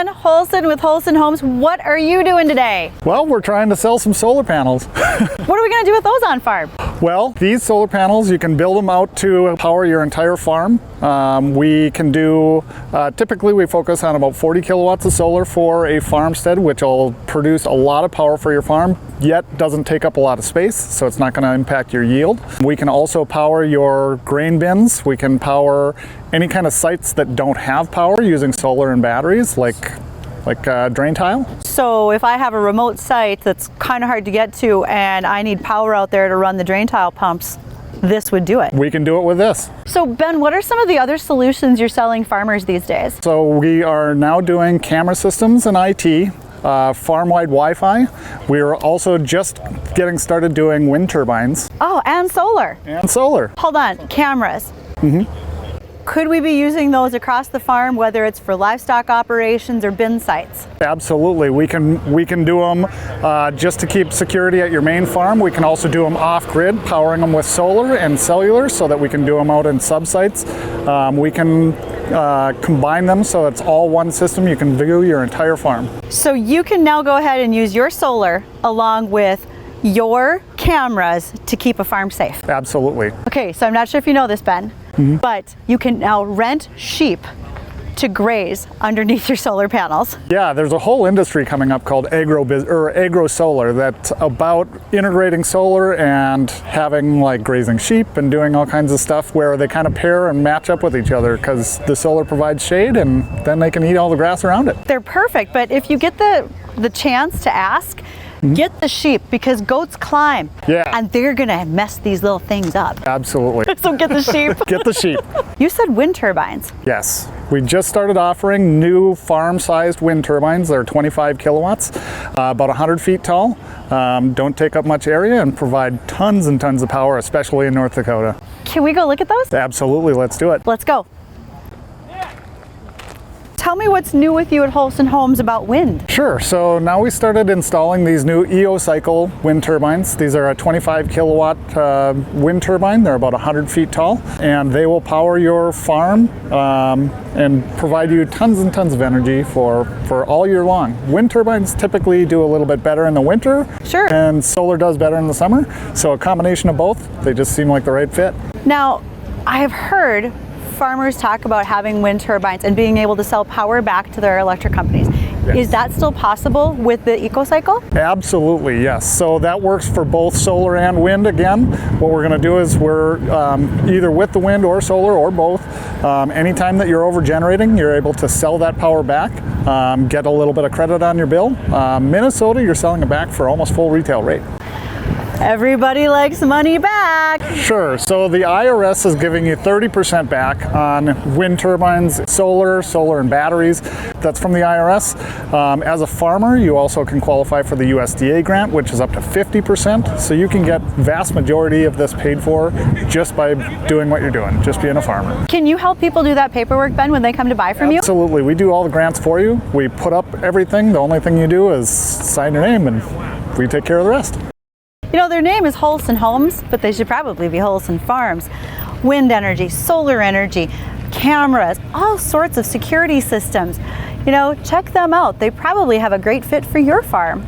Ben Holsen with Holsen Homes. What are you doing today? Well, we're trying to sell some solar panels. What are we going to do with those on farm? Well, these solar panels, you can build them out to power your entire farm. We can do, typically we focus on about 40 kilowatts of solar for a farmstead, which will produce a lot of power for your farm, yet doesn't take up a lot of space, so it's not going to impact your yield. We can also power your grain bins. We can power any kind of sites that don't have power using solar and batteries, like drain tile. So if I have a remote site that's kind of hard to get to and I need power out there to run the drain tile pumps, this would do it. We can do it with this. So Ben, what are some of the other solutions you're selling farmers these days? So we are now doing camera systems and IT, farm-wide Wi-Fi. We are also just getting started doing wind turbines. Oh, and solar. And solar. Hold on, cameras. Could we be using those across the farm, whether it's for livestock operations or bin sites? Absolutely. We can do them just to keep security at your main farm. We can also do them off-grid, powering them with solar and cellular so that we can do them out in sub-sites. We can combine them so it's all one system. You can view your entire farm. So you can now go ahead and use your solar along with your cameras to keep a farm safe. Absolutely. Okay, so I'm not sure if you know this, Ben, but you can now rent sheep to graze underneath your solar panels. Yeah, there's a whole industry coming up called agro solar that's about integrating solar and having like grazing sheep and doing all kinds of stuff where they kind of pair and match up with each other because the solar provides shade and then they can eat all the grass around it. They're perfect, but if you get the chance to ask, get the sheep, because goats climb. Yeah. And they're gonna mess these little things up. Absolutely. So get the sheep. Get the sheep. You said wind turbines. Yes. We just started offering new farm-sized wind turbines. They're 25 kilowatts, about 100 feet tall, don't take up much area and provide tons and tons of power, especially in North Dakota. Can we go look at those? Absolutely, let's do it. Let's go. Tell me what's new with you at Holsen Homes about wind. Sure, so now we started installing these new EO cycle wind turbines. These are a 25 kilowatt wind turbine. They're about 100 feet tall, and they will power your farm and provide you tons and tons of energy for all year long. Wind turbines typically do a little bit better in the winter, Sure. and solar does better in the summer. So a combination of both, they just seem like the right fit. Now, I have heard farmers talk about having wind turbines and being able to sell power back to their electric companies. Yes. Is that still possible with the EcoCycle? Absolutely, yes. So that works for both solar and wind again. What we're going to do is we're either with the wind or solar or both. Anytime that you're over generating, you're able to sell that power back, get a little bit of credit on your bill. Minnesota, you're selling it back for almost full retail rate. Everybody likes money back. Sure, so the IRS is giving you 30% back on wind turbines, solar and batteries. That's from the IRS. As a farmer, you also can qualify for the USDA grant, which is up to 50%. So you can get vast majority of this paid for just by doing what you're doing, just being a farmer. Can you help people do that paperwork, Ben, when they come to buy from you? Absolutely, we do all the grants for you. We put up everything. The only thing you do is sign your name and we take care of the rest. You know, their name is Holsen Homes, but they should probably be Holsen Farms. Wind energy, solar energy, cameras, all sorts of security systems. You know, check them out. They probably have a great fit for your farm.